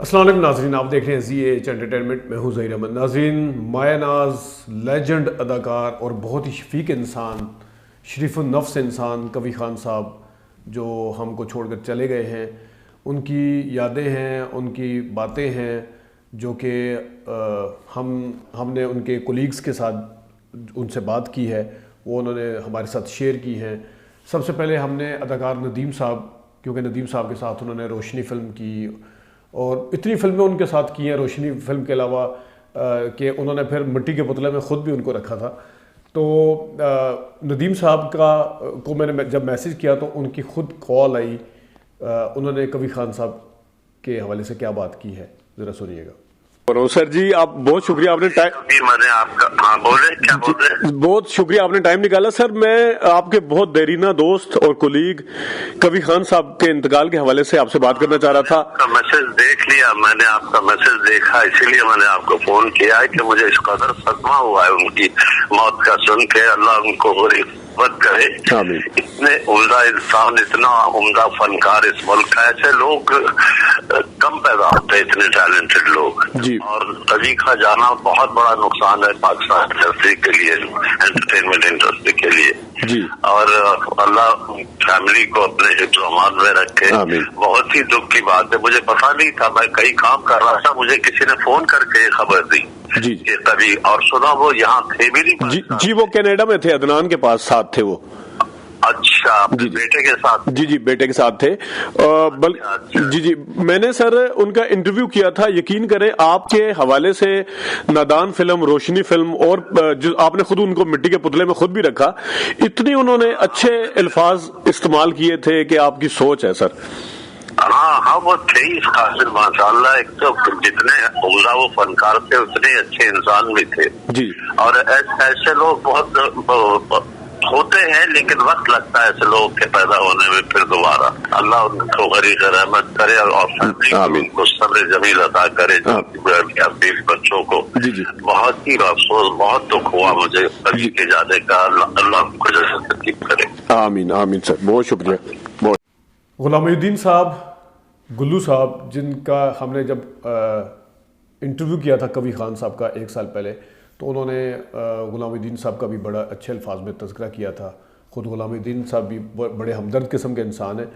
السلام علیکم ناظرین، آپ دیکھ رہے ہیں زی ایچ انٹرٹینمنٹ، میں ہوں ظہیر احمد۔ ناظرین، مایہ ناز لیجنڈ اداکار اور بہت ہی شفیق انسان، شریف النفس انسان کوی خان صاحب جو ہم کو چھوڑ کر چلے گئے ہیں، ان کی یادیں ہیں، ان کی باتیں ہیں جو کہ ہم نے ان کے کولیگز کے ساتھ ان سے بات کی ہے، وہ انہوں نے ہمارے ساتھ شیئر کی ہیں۔ سب سے پہلے ہم نے اداکار ندیم صاحب، کیونکہ ندیم صاحب کے ساتھ انہوں نے روشنی فلم کی اور اتنی فلمیں ان کے ساتھ کی ہیں روشنی فلم کے علاوہ کہ انہوں نے پھر مٹی کے پتلے میں خود بھی ان کو رکھا تھا۔ تو ندیم صاحب کو میں نے جب میسیج کیا تو ان کی خود کال آئی، انہوں نے کوی خان صاحب کے حوالے سے کیا بات کی ہے، ذرا سنیے گا۔ سر جی، آپ بہت شکریہ، آپ نے بہت شکریہ، آپ نے ٹائم نکالا۔ سر میں آپ کے بہت دیرینہ دوست اور کولیگ کوی خان صاحب کے انتقال کے حوالے سے آپ سے بات کرنا چاہ رہا تھا۔ آپ کا میسج دیکھ لیا، میں نے آپ کا میسج دیکھا، اسی لیے میں نے آپ کو فون کیا ہے کہ مجھے اس قدر صدمہ ہوا ہے ان کی موت کا سن کے۔ اللہ ان کو بری مت کرے۔ اتنے عمدہ انسان، اتنا عمدہ فنکار اس ملک کا، ایسے لوگ کم پیدا ہوتے، اتنے ٹیلنٹڈ لوگ جی۔ اور کوی کا جانا بہت بڑا نقصان ہے پاکستان انڈسٹری کے لیے، انٹرٹینمنٹ انڈسٹری کے لیے جی۔ اور اللہ فیملی کو اپنے حفظ و امان میں رکھے۔ بہت ہی دکھ کی بات ہے، مجھے پتا نہیں تھا، میں کئی کام کر رہا تھا، مجھے کسی نے فون کر کے خبر دی کہ کبھی، اور سنا وہ یہاں تھے بھی نہیں۔ جی، وہ کینیڈا میں تھے، عدنان کے پاس ساتھ تھے وہ۔ اچھا، بیٹے کے ساتھ؟ جی، بیٹے کے ساتھ تھے۔ جی، میں نے سر ان کا انٹرویو کیا تھا، یقین کریں آپ کے حوالے سے نادان فلم، روشنی فلم، اور جو آپ نے خود ان کو مٹی کے پتلے میں خود بھی رکھا، اتنی انہوں نے اچھے الفاظ استعمال کیے تھے کہ آپ کی سوچ ہے سر۔ ہاں، وہ تھے ہی قاصر، ماشاء اللہ۔ ایک تو جتنے عمدہ وہ فنکار تھے، اتنے اچھے انسان بھی تھے جی۔ اور ایسے لوگ بہت ہوتے ہیں، لیکن وقت لگتا ہے ایسے لوگوں کے پیدا ہونے میں پھر دوبارہ۔ اللہ ان کو غریق رحمت کرے اور ان کو صبر جمیل عطا کرے، اپنے بچوں کو۔ بہت ہی افسوس، بہت دکھ ہوا مجھے کوی کے جانے کا، اللہ ان کو جیسے تکلیف کرے۔ آمین آمین سر، بہت شکریہ۔ غلام الدین صاحب، گلو صاحب، جن کا ہم نے جب انٹرویو کیا تھا کوی خان صاحب کا 1 سال پہلے، تو انہوں نے غلام الدین صاحب کا بھی بڑا اچھے الفاظ میں تذکرہ کیا تھا۔ خود غلام الدین صاحب بھی بڑے ہمدرد قسم کے انسان ہیں،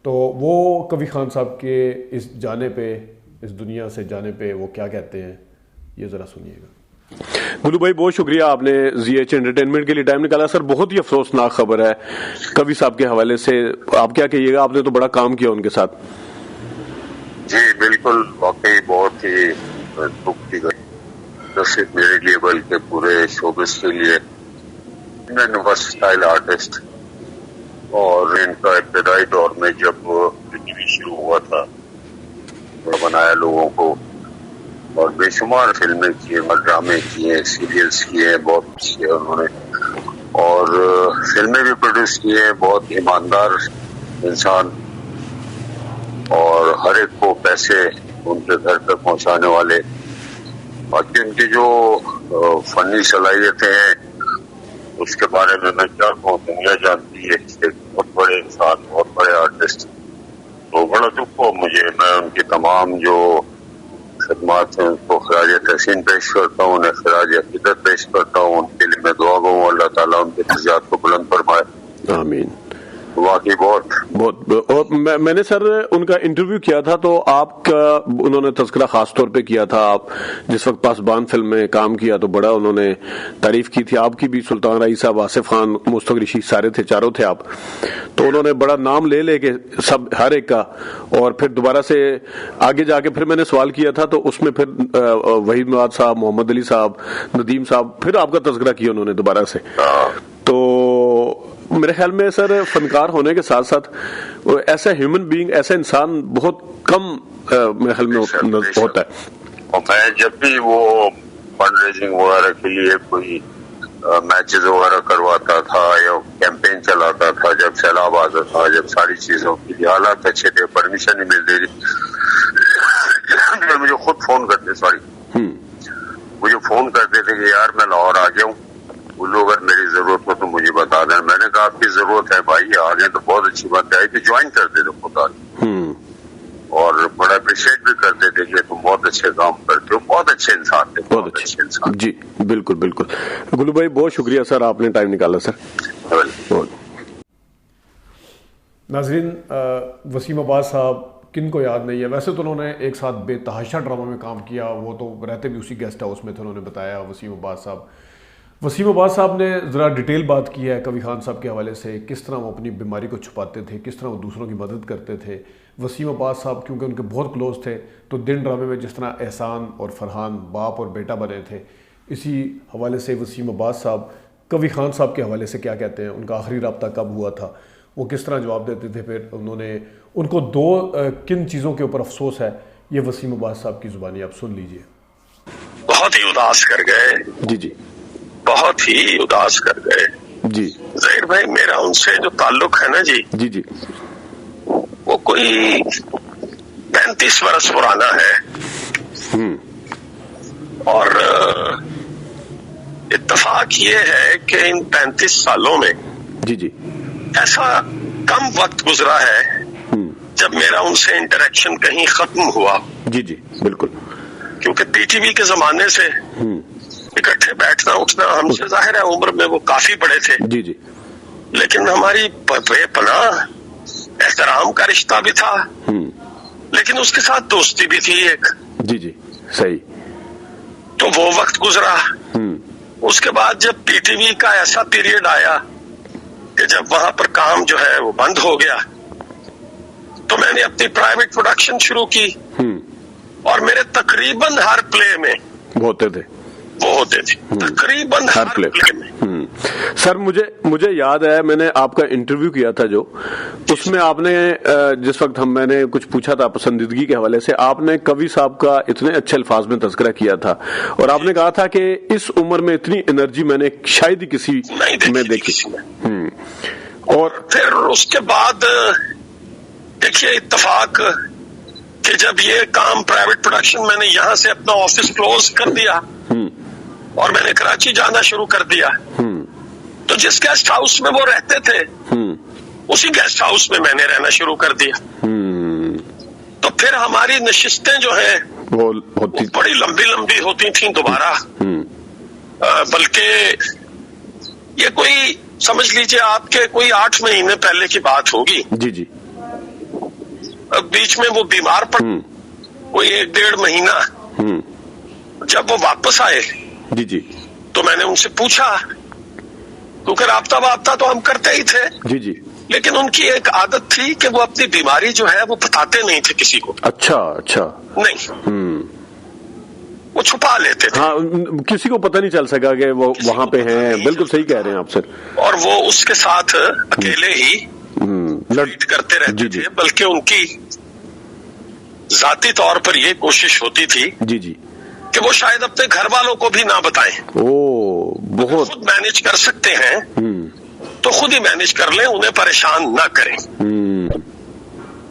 تو وہ کوی خان صاحب کے اس جانے پہ، اس دنیا سے جانے پہ وہ کیا کہتے ہیں، یہ ذرا سنیے گا۔ گلو بھائی، بہت شکریہ، آپ نے زی ایچ انٹرٹینمنٹ کے لیے ٹائم نکالا۔ سر بہت ہی افسوسناک خبر ہے کوی صاحب کے حوالے سے، آپ کیا کہیے گا؟ آپ نے تو بڑا کام کیا ان کے ساتھ۔ جی بالکل، واقعی بہت ہی دکھ کی گئی، نہ صرف میرے لیے بلکہ پورے شوبز کے لیے۔ ورسٹائل آرٹسٹ، اور ان کا ابتدائی دور میں جب ٹی وی شروع ہوا تھا، بنایا لوگوں کو، اور بے شمار فلمیں کیے، ڈرامے کیے، سیریلز کیے، بہت کچھ کیا انہوں نے، اور فلمیں بھی پروڈیوس کیے۔ بہت ایماندار انسان، اور ہر ایک کو پیسے ان کے گھر تک پہنچانے والے۔ باقی ان کی جو فنی صلاحیتیں ہیں اس کے بارے میں کیا کہوں، دنیا جانتی ہے، ایک بہت بڑے انسان، بہت بڑے آرٹسٹ۔ تو بڑا دکھ ہو مجھے، میں ان کی تمام جو خدمات ہیں ان کو خراج تحسین پیش کرتا ہوں، انہیں خراج عقیدت پیش کرتا ہوں۔ ان کے لیے میں دعا گوں اللہ تعالیٰ ان کے درجات کو بلند فرمائے۔ آمین۔ واقعی بہت۔ اور میں نے سر ان کا انٹرویو کیا تھا، تو آپ کا انہوں نے تذکرہ خاص طور پہ کیا تھا۔ آپ جس وقت پاسبان فلم میں کام کیا تو بڑا انہوں نے تعریف کی تھی آپ کی بھی، سلطان رائی صاحب، آصف خان، مستغ رشید، سارے تھے، چاروں تھے آپ، تو انہوں نے بڑا نام لے کے سب ہر ایک کا۔ اور پھر دوبارہ سے آگے جا کے پھر میں نے سوال کیا تھا، تو اس میں پھر وحید مراد صاحب، محمد علی صاحب، ندیم صاحب، پھر آپ کا تذکرہ کیا انہوں نے دوبارہ سے۔ تو میرے خیال میں سر فنکار ہونے کے ساتھ ساتھ ایسا ہیومن بینگ، ایسا انسان بہت کم میرے خیال میں ہوتا ہے۔ اور میں جب بھی وہ فنڈ ریزنگ وغیرہ کے لیے کوئی میچز وغیرہ کرواتا تھا یا کیمپین چلاتا تھا، جب سیلاب آتا تھا، جب ساری چیزوں کے لیے حالات اچھے تھے، پرمیشن نہیں ملتی تھی، مجھے خود فون کرتے، مجھے فون کرتے تھے کہ یار میں لاہور آ گیا ہوں، بولو اگر میری ضرورت ہو تو مجھے بتا دیں۔ میں نے کہا آپ کی ضرورت ہے بھائی، آگے تو بہت اچھی بات ہے کہ جوائن کرتے تھے خود آگے، اور بڑا اپریشیٹ بھی کرتے تھے کہ بہت اچھے کام کرتے ہو, بہت اچھے انسان تھے, بہت اچھے انسان. جی بالکل بالکل. گلو بھائی بہت شکریہ سر, آپ نے ٹائم نکالا سر. ناظرین, وسیم عباس صاحب کن کو یاد نہیں ہے, ویسے تو انہوں نے ایک ساتھ بے تحاشا ڈرامہ میں کام کیا, وہ تو رہتے بھی اسی گیسٹ ہاؤس میں تھے, انہوں نے بتایا وسیم عباس صاحب نے ذرا ڈیٹیل بات کی ہے کوی خان صاحب کے حوالے سے, کس طرح وہ اپنی بیماری کو چھپاتے تھے, کس طرح وہ دوسروں کی مدد کرتے تھے. وسیم عباس صاحب کیونکہ ان کے بہت کلوز تھے, تو دن ڈرامے میں جس طرح احسان اور فرحان باپ اور بیٹا بنے تھے, اسی حوالے سے وسیم عباس صاحب کوی خان صاحب کے حوالے سے کیا کہتے ہیں, ان کا آخری رابطہ کب ہوا تھا, وہ کس طرح جواب دیتے تھے, پھر انہوں نے ان کو کن چیزوں کے اوپر افسوس ہے, یہ وسیم عباس صاحب کی زبانی آپ سن لیجئے. بہت ہی اداس کر گئے. جی جی, بہت ہی اداس کر گئے. جی ظاہر بھائی, میرا ان سے جو تعلق ہے نا جی, جی جی, وہ کوئی 35 برس پرانا ہے. اور اتفاق یہ ہے کہ ان 35 سالوں میں جی جی, ایسا کم وقت گزرا ہے جب میرا ان سے انٹریکشن کہیں ختم ہوا. جی جی بالکل, کیونکہ پی ٹی وی کے زمانے سے اکٹھے بیٹھنا اٹھنا, ہم سے ظاہر ہے عمر میں وہ کافی بڑے تھے, جی جی, لیکن ہماری بے پناہ احترام کا رشتہ بھی تھا, لیکن اس کے ساتھ دوستی بھی تھی ایک. جی جی صحیح. تو وہ وقت گزرا. اس کے بعد جب پی ٹی وی کا ایسا پیریڈ آیا کہ جب وہاں پر کام جو ہے وہ بند ہو گیا, تو میں نے اپنی پرائیویٹ پروڈکشن شروع کی, اور میرے تقریباً ہر پلے میں وہ ہوتے تھے, تقریباً ہر پلے میں. سر مجھے یاد ہے, میں نے آپ کا انٹرویو کیا تھا جو, اس میں آپ نے جس وقت میں نے کچھ پوچھا تھا پسندیدگی کے حوالے سے, آپ نے کوی صاحب کا اتنے اچھے الفاظ میں تذکرہ کیا تھا, اور آپ نے کہا تھا کہ اس عمر میں اتنی انرجی میں نے شاید ہی کسی میں دیکھی. اور پھر اس کے بعد دیکھیے اتفاق کہ جب یہ کام پرائیویٹ پروڈکشن میں نے یہاں سے اپنا آفس کلوز کر دیا اور میں نے کراچی جانا شروع کر دیا, تو جس گیسٹ ہاؤس میں وہ رہتے تھے اسی گیسٹ ہاؤس میں نے رہنا شروع کر دیا. تو پھر ہماری نشستیں جو ہیں وہ بڑی لمبی ہوتی تھیں دوبارہ, بلکہ یہ کوئی سمجھ لیجئے آپ کے کوئی 8 مہینے پہلے کی بات ہوگی. جی جی, بیچ میں وہ بیمار پڑ, کوئی 1-1.5 مہینہ, جب وہ واپس آئے جی جی, تو میں نے ان سے پوچھا, کیونکہ رابطہ تو ہم کرتے ہی تھے, جی جی, لیکن ان کی ایک عادت تھی کہ وہ اپنی بیماری جو ہے وہ بتاتے نہیں تھے کسی کو. اچھا نہیں, وہ چھپا لیتے تھے. ہاں, کسی کو پتہ نہیں چل سکا کہ وہ وہاں پہ ہیں. بالکل صحیح کہہ رہے ہیں آپ سر. اور وہ اس کے ساتھ اکیلے ہی ٹریٹ کرتے رہتے تھے, بلکہ ان کی ذاتی طور پر یہ کوشش ہوتی تھی جی جی کہ وہ شاید اپنے گھر والوں کو بھی نہ بتائیں. بہت خود مینج کر سکتے ہیں تو خود ہی مینج کر لیں, انہیں پریشان نہ کریں.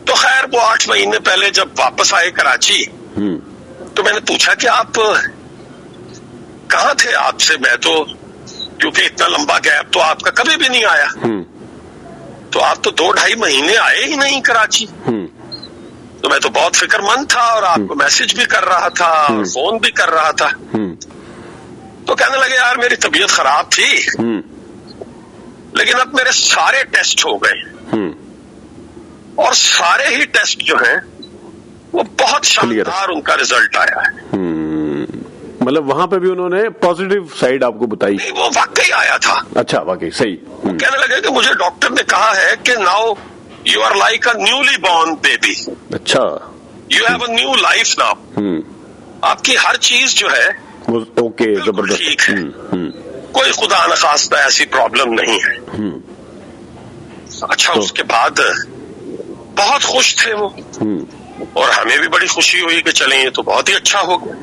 تو خیر وہ 8 مہینے پہلے جب واپس آئے کراچی, تو میں نے پوچھا کہ آپ کہاں تھے, آپ سے میں تو, کیونکہ اتنا لمبا گیپ تو آپ کا کبھی بھی نہیں آیا, تو آپ تو 2-2.5 مہینے آئے ہی نہیں کراچی. تو میں تو بہت فکر مند تھا, اور آپ کو میسج بھی کر رہا تھا اور فون بھی کر رہا تھا. تو کہنے لگے یار میری طبیعت خراب تھی, لیکن اب میرے سارے ٹیسٹ ہو گئے, اور سارے ہی ٹیسٹ جو ہیں وہ بہت شاندار ان کا رزلٹ آیا ہے. مطلب وہاں پہ بھی انہوں نے پازیٹیو سائیڈ آپ کو بتائی. وہ واقعی آیا تھا. اچھا, واقعی صحیح. کہنے لگے کہ مجھے ڈاکٹر نے کہا ہے کہ now you are like a newly born baby. اچھا, you have a new life now. آپ کی ہر چیز جو ہے اوکے, زبردست ٹھیک ہے, کوئی خدا نخواستہ ایسی پرابلم نہیں ہے. اچھا, اس کے بعد بہت خوش تھے وہ, اور ہمیں بھی بڑی خوشی ہوئی کہ چلیں یہ تو بہت ہی اچھا ہو گیا.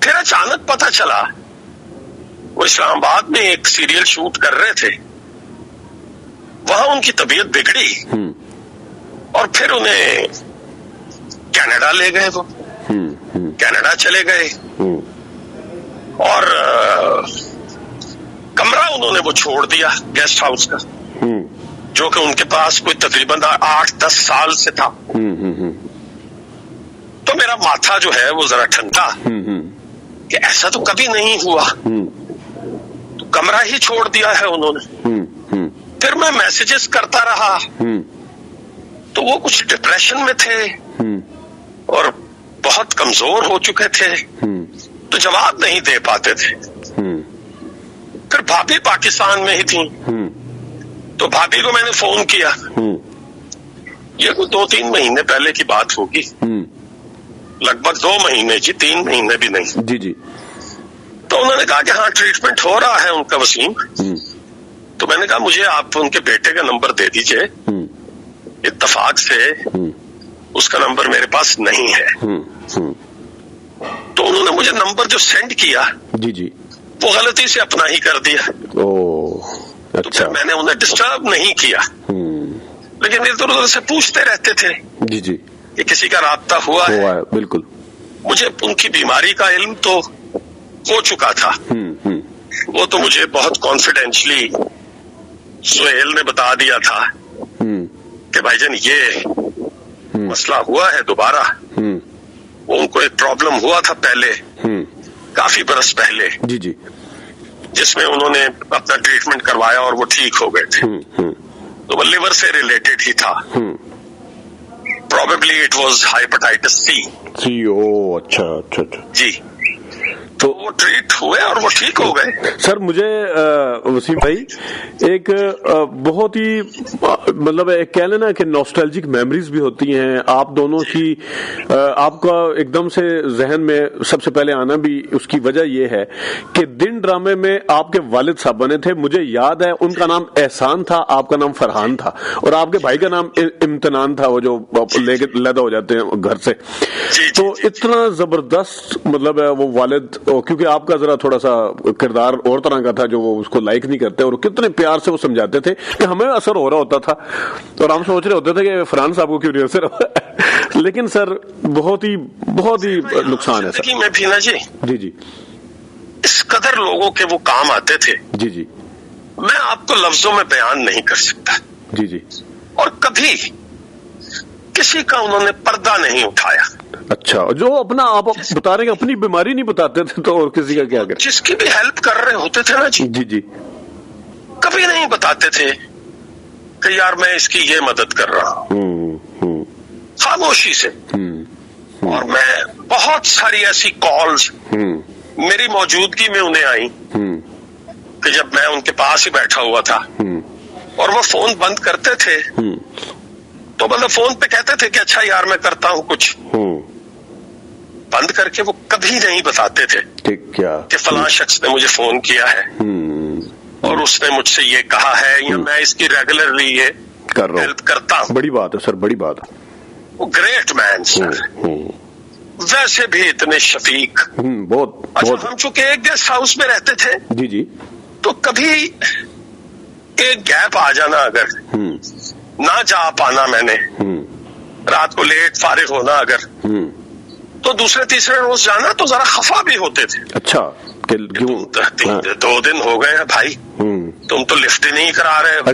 پھر اچانک پتہ چلا وہ اسلام آباد میں ایک سیریل شوٹ کر رہے تھے, وہاں ان کی طبیعت بگڑی, اور پھر انہیں کینیڈا لے گئے. وہ کینیڈا چلے گئے, اور کمرہ انہوں نے وہ چھوڑ دیا گیسٹ ہاؤس کا, جو کہ ان کے پاس کوئی تقریباً 8-10 سال سے تھا. تو تو میرا ماتھا جو ہے وہ ذرا ٹھنڈا کہ ایسا تو کبھی نہیں ہوا. تو کمرہ ہی چھوڑ دیا ہے انہوں نے. پھر میں میسجز کرتا رہا تو وہ کچھ ڈپریشن میں تھے اور بہت کمزور ہو چکے تھے تو جواب نہیں دے پاتے تھے. پھر بھابھی پاکستان میں ہی تھیں تو بھابھی کو میں نے فون کیا. یہ کوئی 2-3 مہینے پہلے کی بات ہوگی, لگ بھگ 2 مہینے جی, 3 مہینے بھی نہیں. جی جی. تو انہوں نے کہا کہ ہاں ٹریٹمنٹ ہو رہا ہے ان کا وسیم. تو میں نے کہا مجھے آپ ان کے بیٹے کا نمبر دے دیجئے. اتفاق سے اس کا نمبر میرے پاس نہیں ہے. تو انہوں نے مجھے نمبر جو سینڈ کیا جی جی وہ غلطی سے اپنا ہی کر دیا. تو پھر میں نے انہیں ڈسٹرب نہیں کیا, لیکن ادھر ادھر سے پوچھتے رہتے تھے جی جی کہ کسی کا رابطہ ہوا ہے. بالکل. مجھے ان کی بیماری کا علم تو ہو چکا تھا, وہ تو مجھے بہت کانفیڈینشلی سہیل نے بتا دیا تھا کہ بھائی جان یہ مسئلہ ہوا ہے دوبارہ. ان کو ایک پرابلم ہوا تھا پہلے, کافی برس پہلے, جی جی, جس میں انہوں نے اپنا ٹریٹمنٹ کروایا اور وہ ٹھیک ہو گئے تھے. تو وہ لیور سے ریلیٹڈ ہی تھا. Probably it was hepatitis C. اچھا اچھا اچھا جی. تو وہ ٹریٹ ہوئے اور وہ ٹھیک ہو گئے. سر مجھے وسیم بھائی ایک بہت ہی مطلب کہہ لینا کہ نوسٹالجک میموریز بھی ہوتی ہیں آپ دونوں کی. آپ کا ایک دم سے ذہن میں سب سے پہلے آنا بھی اس کی وجہ یہ ہے کہ دن ڈرامے میں آپ کے والد صاحب بنے تھے. مجھے یاد ہے ان کا نام احسان تھا, آپ کا نام فرحان تھا, اور آپ کے بھائی کا نام امتنان تھا, وہ جو لے کے لیدا ہو جاتے ہیں گھر سے. تو اتنا زبردست مطلب ہے وہ والد, کیونکہ آپ کا ذرا تھوڑا سا کردار اور طرح کا تھا جو وہ اس کو لائک نہیں کرتے, اور کتنے پیار سے وہ سمجھاتے تھے کہ ہمیں اثر ہو رہا ہوتا تھا اور ہم سوچ رہے ہوتے تھے کہ فرحان صاحب کو کیوں نہیں اثر ہوا. لیکن سر بہت ہی نقصان ہے سر. میں بھی نا جی جی جی اس قدر لوگوں کے وہ کام آتے تھے, جی جی, میں آپ کو لفظوں میں بیان نہیں کر سکتا. جی جی. اور کبھی کسی کا انہوں نے پردہ نہیں اٹھایا. اچھا, جو اپنا آپ بتا رہے ہیں اپنی بیماری نہیں بتاتے تھے تو اور کسی کا کیا کریں. جس کی بھی ہیلپ کر رہے ہوتے تھے نا جی, جی جی, کبھی نہیں بتاتے تھے کہ یار میں اس کی یہ مدد کر رہا ہوں, خاموشی سے. اور میں بہت ساری ایسی کالز میری موجودگی میں انہیں آئی کہ جب میں ان کے پاس ہی بیٹھا ہوا تھا اور وہ فون بند کرتے تھے تو مطلب فون پہ کہتے تھے کہ اچھا یار میں کرتا ہوں کچھ, بند کر کے وہ کبھی نہیں بتاتے تھے کہ فلاں شخص نے مجھے فون کیا ہے اور اس نے مجھ سے یہ کہا ہے یا میں اس کی ریگولرلی یہ ہیلپ کرتا ہوں. بڑی بات ہے سر, بڑی بات. وہ گریٹ مین سر, ویسے بھی اتنے شفیق. بہت. اچھا ہم چونکہ ایک گیسٹ ہاؤس میں رہتے تھے جی جی, تو کبھی ایک گیپ آ جانا, اگر نہ جا پانا میں نے, رات کو لیٹ فارغ ہونا اگر, تو دوسرے تیسرے روز جانا تو ذرا خفا بھی ہوتے تھے. اچھا, کیوں 2 دن ہو گئے ہیں بھائی, تم تو لفٹ ہی نہیں کرا رہے ہو,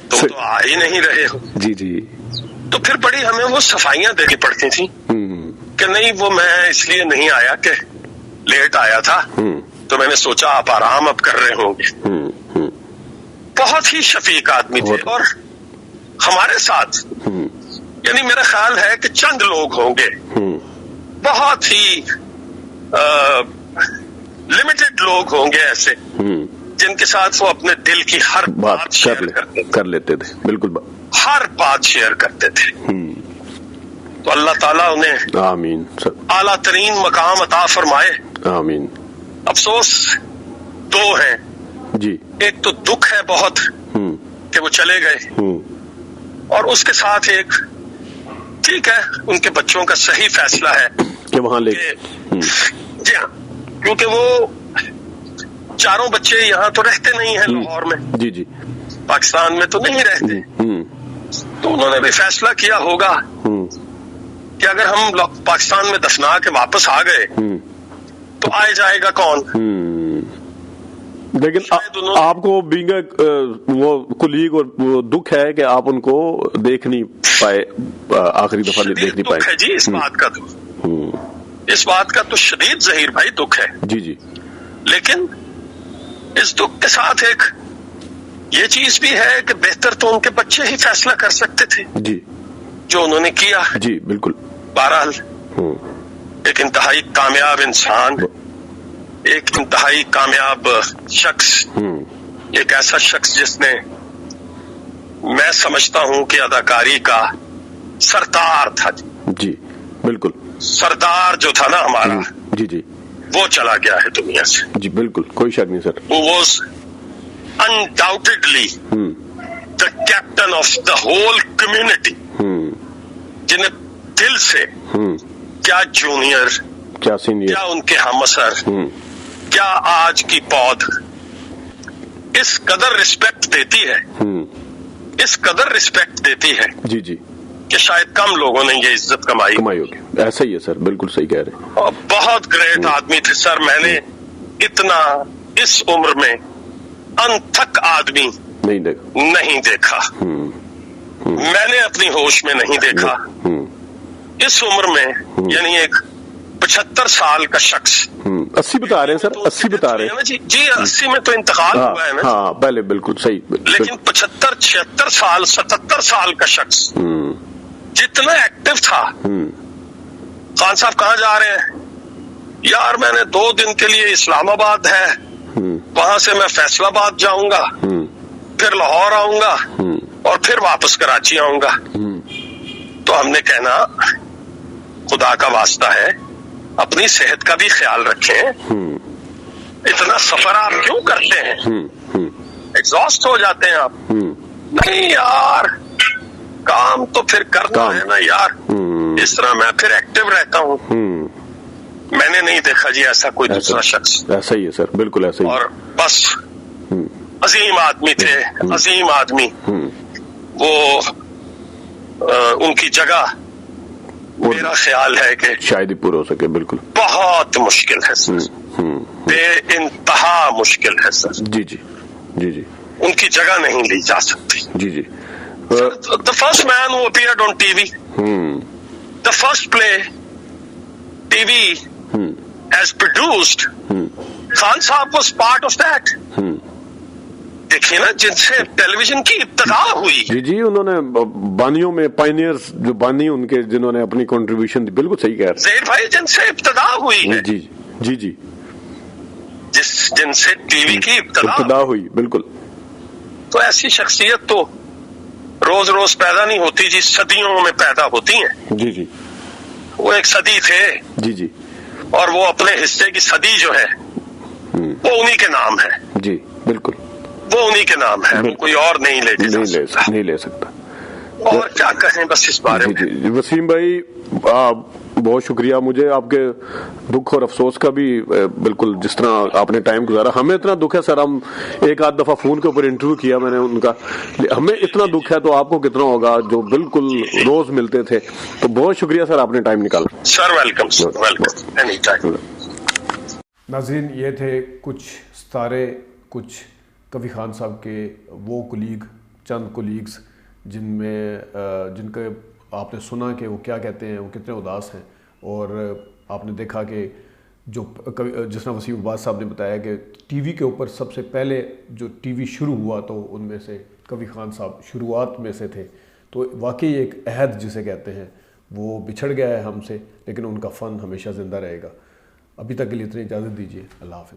تم تو آ ہی نہیں رہے ہو. جی جی. تو پھر بڑی ہمیں وہ صفائیاں دینی پڑتی تھیں کہ نہیں وہ میں اس لیے نہیں آیا کہ لیٹ آیا تھا, تو میں نے سوچا آپ آرام اب کر رہے ہوں گے. بہت ہی شفیق آدمی تھے. اور ہمارے ساتھ یعنی میرا خیال ہے کہ چند لوگ ہوں گے, بہت ہی لمیٹڈ لوگ ہوں گے ایسے جن کے ساتھ وہ اپنے دل کی ہر بات شیئر کر لیتے تھے. بالکل, ہر بات شیئر کرتے تھے. تو اللہ تعالیٰ انہیں آمین اعلیٰ ترین مقام عطا فرمائے. آمین. افسوس 2 ہیں جی, ایک تو دکھ ہے بہت کہ وہ چلے گئے, اور اس کے ساتھ ایک ٹھیک ہے ان کے بچوں کا صحیح فیصلہ ہے کہ وہاں لے جی ہاں, کیونکہ وہ 4 بچے یہاں تو رہتے نہیں ہیں لاہور میں, جی جی, پاکستان میں تو نہیں رہتے. تو انہوں نے بھی فیصلہ کیا ہوگا کہ اگر ہم پاکستان میں دفنا کے واپس آ گئے تو آئے جائے گا کون. لیکن آپ کو بینگ وہ کلیگ اور وہ دکھ ہے کہ آپ ان کو دیکھ نہیں پائے، آخری دفعہ دیکھ نہیں پائے جی، اس بات کا دکھ، اس بات کا تو شدید ظہیر بھائی دکھ ہے. جی جی. لیکن اس دکھ کے ساتھ ایک یہ چیز بھی ہے کہ بہتر تو ان کے بچے ہی فیصلہ کر سکتے تھے جی جو انہوں نے کیا. جی بالکل. بہرحال ایک انتہائی کامیاب انسان، ایک انتہائی کامیاب شخص، ایک ایسا شخص جس نے، میں سمجھتا ہوں کہ اداکاری کا سردار تھا. جی بالکل. سردار جو تھا نا ہمارا، جی جی، وہ چلا گیا ہے دنیا سے. جی بالکل، کوئی شک نہیں سر. Who was undoubtedly the captain of the whole community. جنہیں دل سے کیا جونیئر، کیا سینئر، کیا ان کے ہم اثر، کیا آج کی پود اس قدر رسپیکٹ دیتی ہے، اس قدر رسپیکٹ دیتی ہے جی جی، کہ شاید کم لوگوں نے یہ عزت کمائی ہوگی. ایسا ہی ہے سر، بالکل صحیح کہہ رہے ہیں. اور بہت گریٹ آدمی تھے سر. میں نے اتنا اس عمر میں انتھک آدمی نہیں دیکھا، میں نے اپنی ہوش میں نہیں دیکھا اس عمر میں. یعنی ایک 75 سال کا شخص، 80 بتا رہے ہیں سر، 80 بتا رہے ہیں. جی 80 میں تو انتقال ہوا ہے نا. ہاں پہلے بالکل صحیح. لیکن 75 76 سال 77 سال کا شخص جتنا ایکٹیو تھا. خان صاحب کہاں جا رہے ہیں؟ یار میں نے 2 دن کے لیے اسلام آباد ہے، وہاں سے میں فیصل آباد جاؤں گا، پھر لاہور آؤں گا اور پھر واپس کراچی آؤں گا. تو ہم نے کہنا خدا کا واسطہ ہے اپنی صحت کا بھی خیال رکھیں. اتنا سفر آپ کیوں کرتے ہیں؟ ایگزاسٹ ہو جاتے ہیں آپ. نہیں یار، کام تو پھر کرنا ہے نا یار. اس طرح میں پھر ایکٹیو رہتا ہوں. میں نے نہیں دیکھا جی ایسا کوئی دوسرا شخص. ایسا ہی ہے سر، بالکل ایسا ہی. اور بس عظیم آدمی تھے، عظیم آدمی. وہ ان کی جگہ میرا خیال ہے کہ شاید ہی پورا ہو سکے. بالکل بہت مشکل ہے سر، بے انتہا مشکل ہے سر. جی جی جی جی. ان کی جگہ نہیں لی جا سکتی. جی جی. The first man who appeared on TV, the first play TV has produced, Khan Sahab was part of that. دیکھیے نا، جن سے ٹیلی ویژن کی ابتدا ہوئی. جی جی، انہوں نے بانیوں میں پائنیئرز جو بانی ان کے، جنہوں نے اپنی کنٹریبیوشن دی. بالکل صحیح کہہ رہے ہیں زہیر بھائی، جن سے ابتدا ہوئی ہے. جی جی جی، جن سے ٹی وی کی ابتدا ہوئی. بالکل. تو ایسی شخصیت تو روز روز پیدا نہیں ہوتی جی، صدیوں میں پیدا ہوتی ہیں. جی جی. وہ ایک صدی تھے. جی جی. اور وہ اپنے حصے کی صدی جو ہے وہ انہی کے نام ہے. جی بالکل، وہ انہی کے نام ہے، کوئی اور نہیں لے سکتا. اور کیا کہیں بس اس بارے میں. جی وسیم بھائی، بہت شکریہ. مجھے آپ کے دکھ اور افسوس کا بھی بالکل، جس طرح آپ نے ٹائم گزارا. ہمیں اتنا دکھ ہے سر، ہم ایک آدھ دفعہ فون کے اوپر انٹرویو کیا میں نے ان کا. ہمیں اتنا دکھ ہے تو آپ کو کتنا ہوگا جو بالکل روز ملتے تھے. تو بہت شکریہ سر، آپ نے ٹائم نکالا. Sir welcome, sir welcome, any time. ناظرین، یہ تھے کچھ ستارے، کچھ کبھی خان صاحب کے وہ کلیگ، چند کلیگز جن کے آپ نے سنا کہ وہ کیا کہتے ہیں، وہ کتنے اداس ہیں. اور آپ نے دیکھا کہ جس طرح وسیم عباس صاحب نے بتایا کہ ٹی وی کے اوپر سب سے پہلے جو ٹی وی شروع ہوا تو ان میں سے کبھی خان صاحب شروعات میں سے تھے. تو واقعی ایک عہد جسے کہتے ہیں وہ بچھڑ گیا ہے ہم سے، لیکن ان کا فن ہمیشہ زندہ رہے گا. ابھی تک کے لیے اتنی اجازت دیجیے. اللہ حافظ.